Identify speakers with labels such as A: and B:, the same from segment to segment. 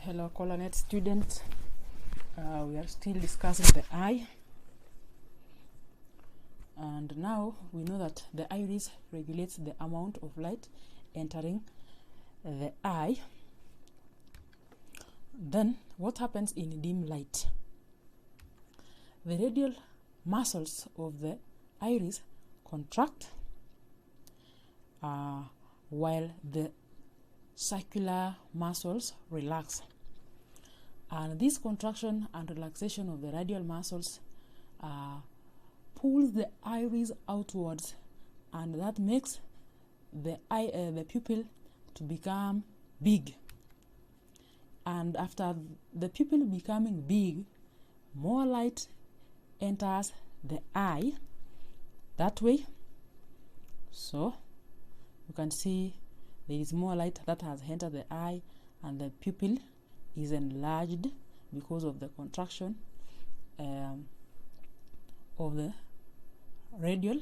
A: Hello, Colonet students. We are still discussing the eye. And now we know that the iris regulates the amount of light entering the eye. Then what happens in dim light? The radial muscles of the iris contract while the circular muscles relax. And this contraction and relaxation of the radial muscles pulls the iris outwards, and that makes the pupil to become big. And after the pupil becoming big, more light enters the eye that way. So you can see there is more light that has entered the eye, and the pupil is enlarged because of the contraction of the radial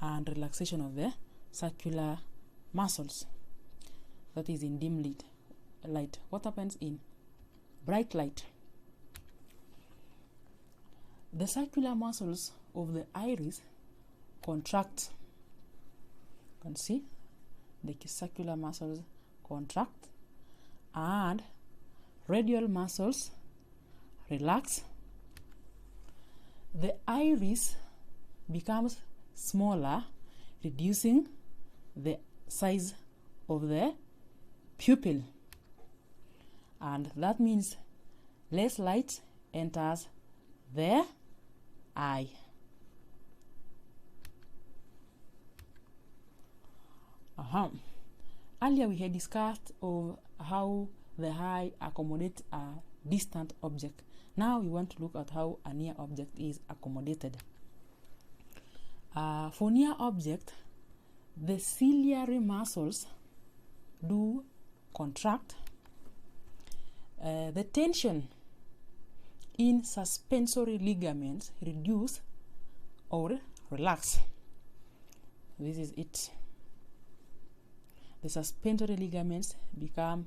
A: and relaxation of the circular muscles. That is in dim light. What happens in bright light? The circular muscles of the iris contract. You can see the circular muscles contract and radial muscles relax. The iris becomes smaller, reducing the size of the pupil, and that means less light enters the eye. Earlier we had discussed of how the eye accommodates a distant object. Now we want to look at how a near object is accommodated. For near object, the ciliary muscles do contract. The tension in suspensory ligaments reduce or relax. This is it. The suspensory ligaments become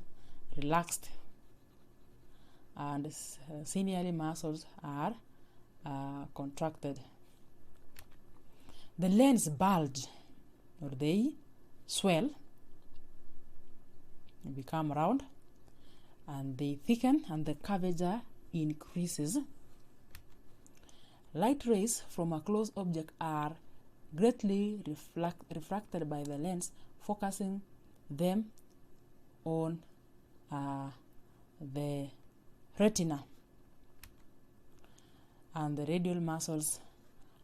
A: relaxed, and ciliary muscles are contracted. The lens bulge, or they swell, become round, and they thicken, and the curvature increases. Light rays from a close object are greatly refracted by the lens, focusing them on the retina, and the radial muscles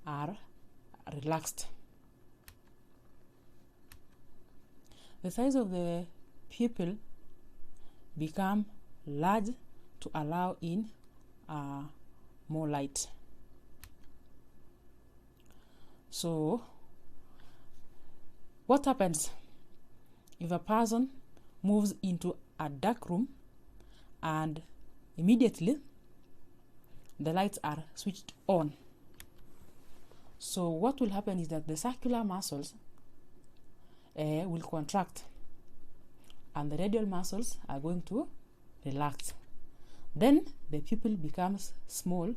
A: are relaxed. The size of the pupil become large to allow in more light. So what happens if a person moves into a dark room and immediately the lights are switched on? So what will happen is that the circular muscles will contract, and the radial muscles are going to relax. Then the pupil becomes small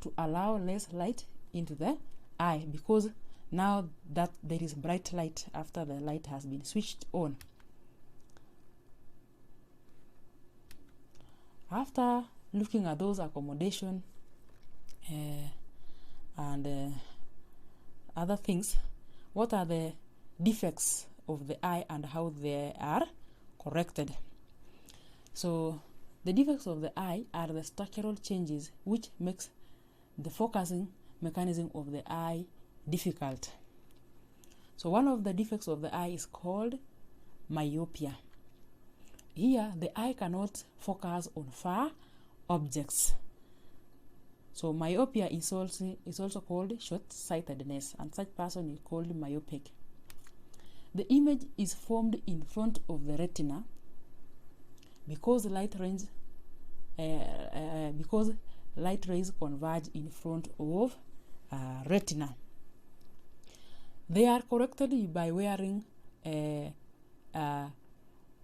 A: to allow less light into the eye, because now that there is bright light after the light has been switched on. After looking at those accommodation and other things, what are the defects of the eye and how they are corrected? So the defects of the eye are the structural changes which makes the focusing mechanism of the eye difficult. So one of the defects of the eye is called myopia. Here the eye cannot focus on far objects. So myopia is also called short-sightedness, and such person is called myopic. The image is formed in front of the retina because light rays converge in front of retina. They are corrected by wearing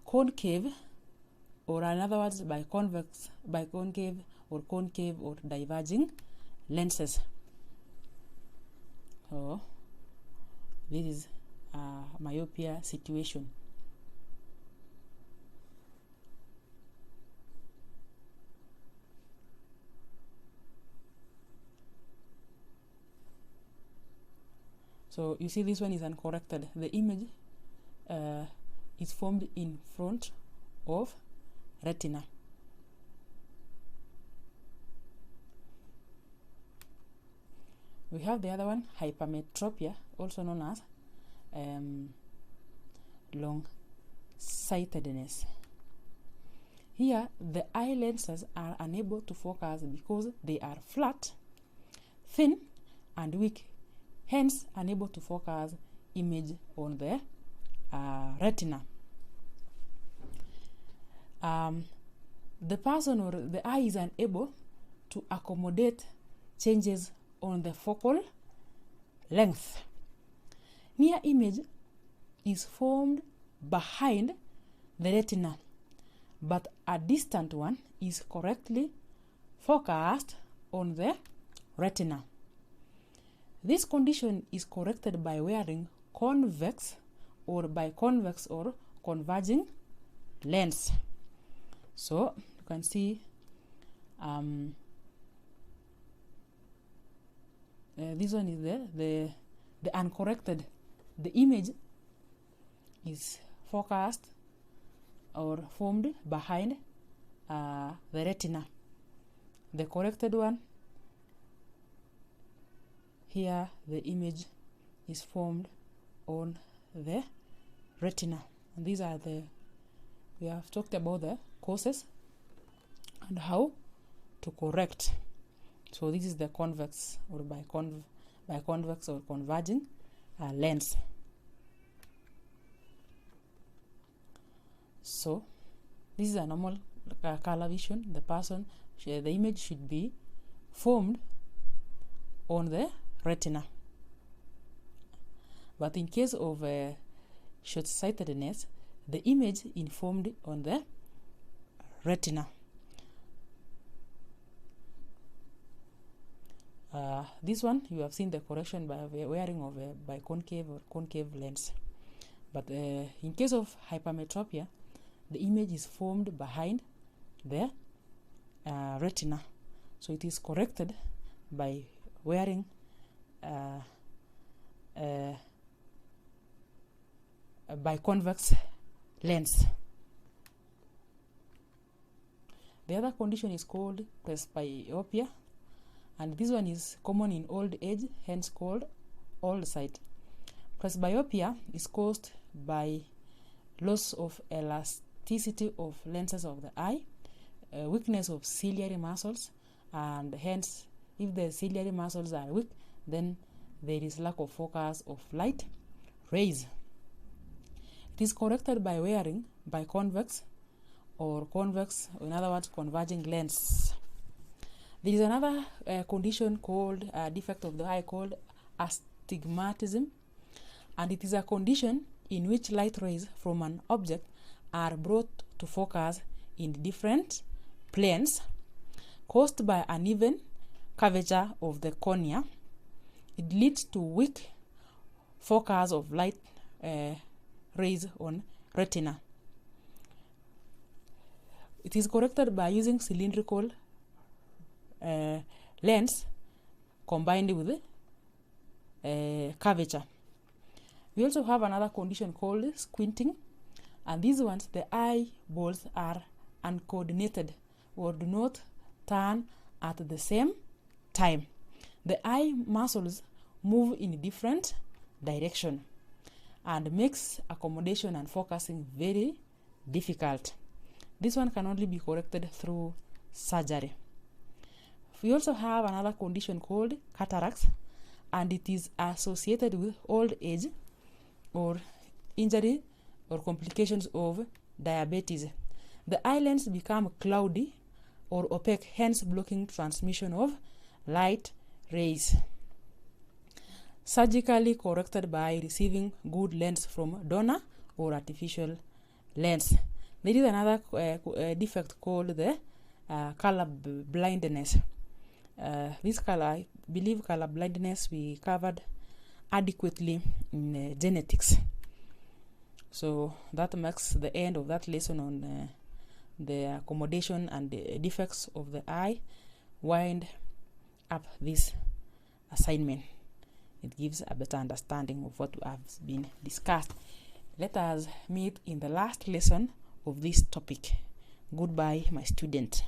A: concave or in other words, by concave or diverging lenses. So this is a myopia situation. So you see this one is uncorrected. The image is formed in front of retina. We have the other one, hypermetropia, also known as long-sightedness. Here, the eye lenses are unable to focus because they are flat, thin, and weak, hence unable to focus image on the retina. The person or the eye is unable to accommodate changes on the focal length. Near image is formed behind the retina, but a distant one is correctly focused on the retina. This condition is corrected by wearing convex or biconvex or converging lens. So you can see this one is the uncorrected. The image is focused or formed behind the retina. The corrected one, here the image is formed on the retina. And these are we have talked about the causes and how to correct. So this is the convex or biconvex or converging lens. So this is a normal color vision. The image should be formed on the retina. But in case of short-sightedness, the image is formed on the retina. This one, you have seen the correction by wearing of a biconcave or concave lens. But in case of hypermetropia, the image is formed behind the retina. So it is corrected by wearing a biconvex lens. The other condition is called presbyopia, and this one is common in old age, hence called old sight. Presbyopia is caused by loss of elasticity of lenses of the eye, weakness of ciliary muscles, and hence if the ciliary muscles are weak, then there is lack of focus of light rays. It is corrected by wearing biconvex or convex, or in other words, converging lens. There is another condition called defect of the eye called astigmatism, and it is a condition in which light rays from an object are brought to focus in different planes caused by uneven curvature of the cornea. It leads to weak focus of light rays on retina. It is corrected by using cylindrical lens combined with curvature. We also have another condition called squinting, and these ones, the eyeballs are uncoordinated or do not turn at the same time. The eye muscles move in different direction and makes accommodation and focusing very difficult. This one can only be corrected through surgery. We also have another condition called cataracts, and it is associated with old age or injury or complications of diabetes. The eye lens become cloudy or opaque, hence blocking transmission of light rays. Surgically corrected by receiving good lens from donor or artificial lens. There is another defect called the color blindness. This color, I believe color blindness we covered adequately in genetics. So that marks the end of that lesson on the accommodation and the defects of the eye. Wind up this assignment. It gives a better understanding of what has been discussed. Let us meet in the last lesson of this topic. Goodbye, my student.